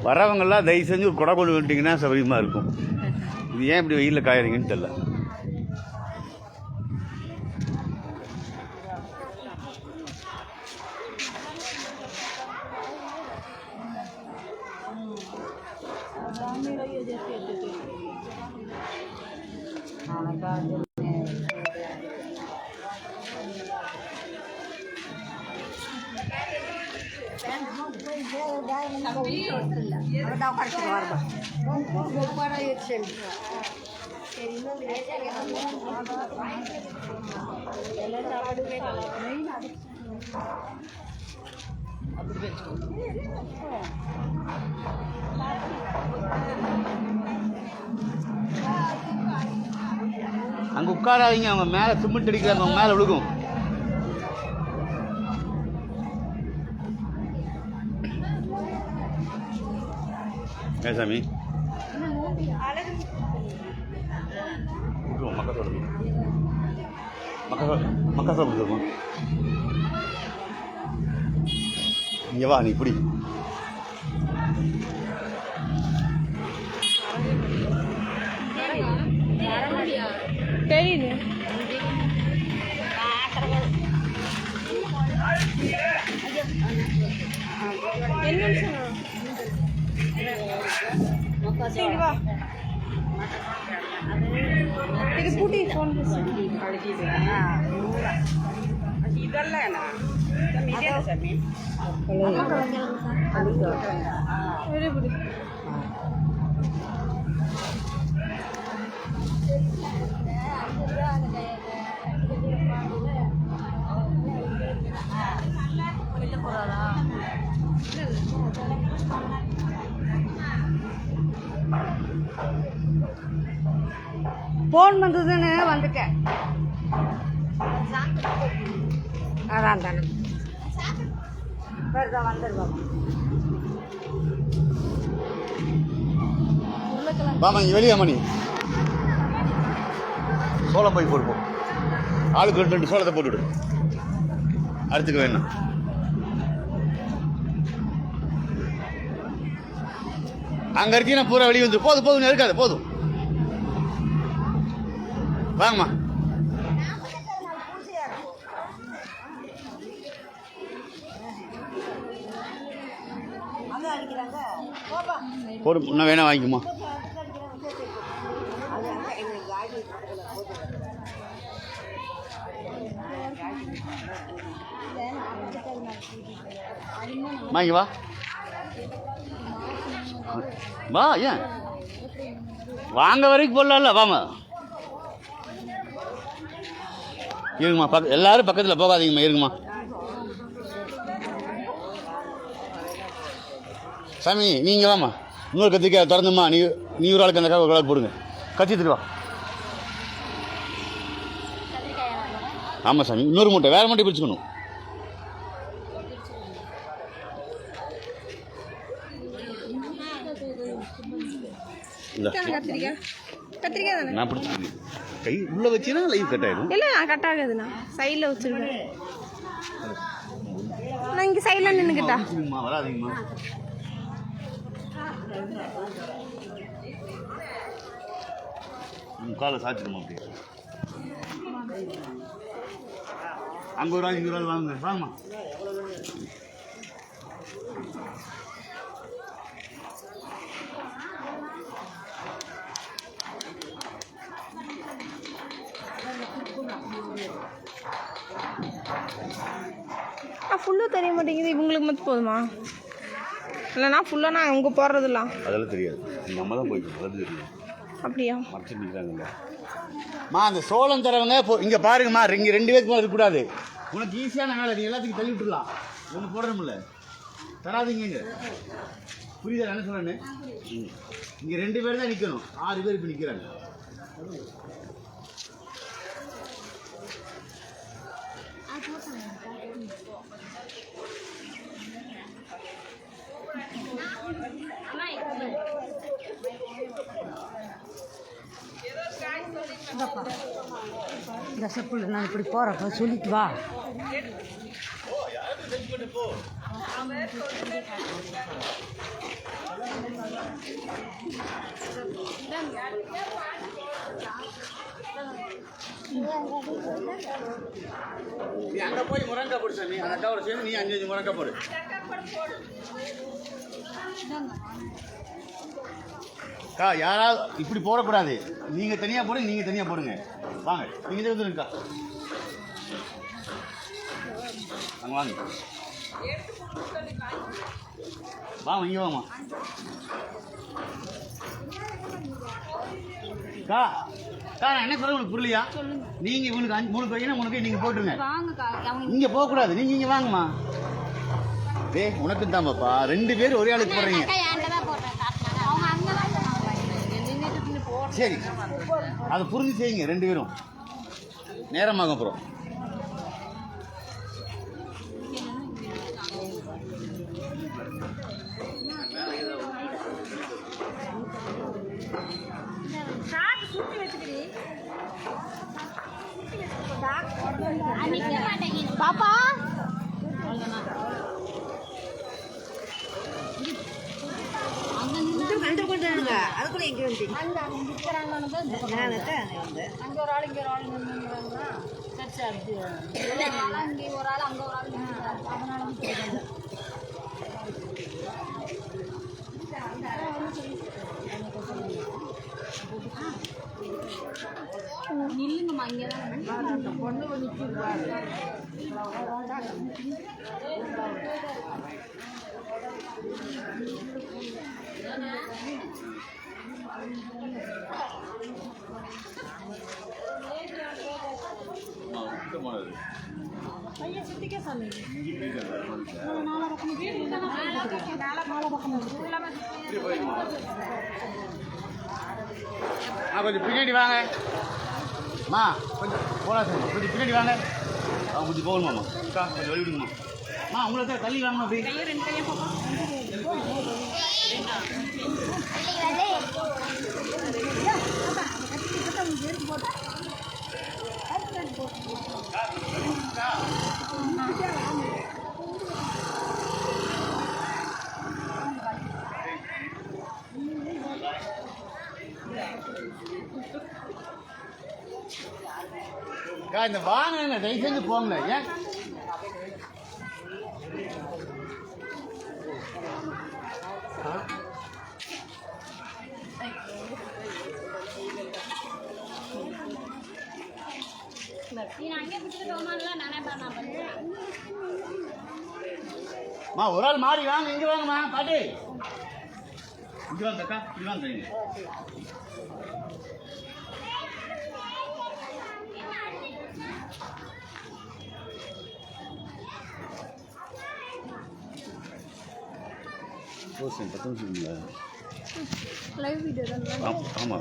வரவங்கெல்லாம் தயவு செஞ்சு ஒரு கொடை கொண்டு வந்துட்டிங்கன்னா சௌகரியமாக இருக்கும். இது ஏன் இப்படி வெயிலில் காயறீங்கன்னு தெரியல. அங்கே உட்காராதீங்க, அவங்க மேலே சிமெண்ட் அடிக்கிறாங்க, அவங்க மேலே விழுகும். சாமி மக்கா சொல்லுமா இங்கே வா, நீ இப்படி தெரியுது. இது பூட்டி ஃபோன் இதெல்லாம் ஃபோன் பண்ணுறதுன்னு வந்துட்டேன். அதான் தானே வந்துடுவோம். வாமா இங்கே வெளியே மணி சோளம் போய் போடுவோம். ஆளுக்கு 2 சோளத்தை போட்டுவிடு, அறுத்துக்க வேணாம். அங்கே இருக்கீங்கன்னா பூரா வெளியே வந்து போதும் போதும் இருக்காது, போதும் வாங்கம்மா. போதும், இன்னும் வேணா வாங்கிக்குமா. வாங்கி வா வா, ஏன் வாங்க வரைக்கும் போடலாம்ல, வாங்க இருங்கம்மா. எல்லாரும் பக்கத்தில் போகாதீங்கம்மா, இருங்கம்மா. சாமி நீங்கள் வாம்மா, இன்னொரு கத்திரிக்காய் திறந்தும்மா. நீ ஒரு ஆளுக்கு அந்த கலக்கு போடுங்க, கத்தி எடுத்துட்டு வா. ஆமாம் சாமி, இன்னொரு மூட்டை வேறு மூட்டை பிடிச்சிக்கணும். நான் பிடிச்சிருக்கேன், கை உள்ள வச்சுன்னா லைவ் கட் ஆயிடும். இல்லை கட் ஆகுதுண்ணா, சைடில் வச்சுருக்கேன். நான் இங்கே சைடில் நின்றுக்கிட்டா வராதிங்கம்மா. காலை சாச்சிடுமா அப்படி. அங்கே ஒரு ஆள் இங்கே ஒரு ஆள் வாங்க, வாங்கம்மா. ஃபுல்லாக தெரிய மாட்டேங்குது, இவங்களுக்கு மட்டும் போதுமா? இல்லைண்ணா ஃபுல்லாக நான் இங்கே போடுறதுலாம் அதெல்லாம் தெரியாது, நம்ம தான் போய்க்கணும், அது தெரியும். அப்படியா மறைச்சு நிற்கிறாங்கல்ல அந்த சோளம் தரவங்க இங்கே பாருங்கம்மா, இங்கே 2 பேருக்கு இருக்கக்கூடாது. உனக்கு ஈஸியான வேலை, நீ எல்லாத்துக்கும் தள்ளி விட்டுடலாம். ஒன்று போடுறோம்ல, தராதீங்க. புரியுதா என்ன சொல்றேன்னு? இங்கே 2 பேர் தான் நிற்கணும், 6 பேர் இப்போ நிற்கிறாங்க. இந்த செப்புல நான் இப்படி போகிறப்ப சொல்லிட்டு வா. நீ அங்கே போய் முருங்கா போடு சாமி, அந்த அக்காவோட சேர்ந்து நீ 5 முருங்கா போடு. அக்கா யாராவது இப்படி போடக்கூடாது, நீங்கள் தனியாக போடுங்க, நீங்கள் தனியாக போடுங்க. வாங்க நீங்கள் தான் வந்துருங்கக்கா, வாங்க வாங்க வாங்க இங்கே வாமா. அக்கா அக்கா நான் என்ன சொல்ல உங்களுக்கு புரியலையா? நீங்கள் இவனுக்கு 3 பையனா 3 கை நீங்கள் போட்டுருங்க. இங்கே போகக்கூடாது, நீங்கள் இங்கே வாங்கம்மா. உனக்கு தான் பாப்பா, 2 பேர் ஒரே ஆளுக்கு போடுறீங்க. சரி அதை புரிஞ்சு செய்யுங்க 2 பேரும், நேரமாகும் அப்புறம். பாப்பா அதுக்குள்ள எங்கே வந்து அங்கே ஒரு ஆள் இங்கே ஒரு ஆள் நின்றுங்கிறாங்கன்னா சரி அங்கே ஒரு ஆள் அங்கே ஒரு ஆள் அதனால நில்லுங்கம்மா. இங்கே தான் பொண்ணு பையன் சுத்திக்க சாமி கொஞ்சம் பின்னாடி வாங்க மா, கொஞ்சம் போகலாம் சார், கொஞ்சம் பின்னாடி வாங்க. கொஞ்சம் போகணுமாம்மா, அக்கா கொஞ்சம் வழி விடுங்கம்மா. உங்களை தான் தள்ளி வாங்கம்மா. அப்படி இந்த வாங்க தயவு செஞ்சு போங்களே. ஏன் ஒரு ஆள் மாறி வாங்க, இங்க வாங்கம்மா. பாட்டி இங்க வாங்க அக்கா, இங்க வாங்க. Close in, 10 நிமிஷம். லைவ் வீடியோ தான். ஆமாம்.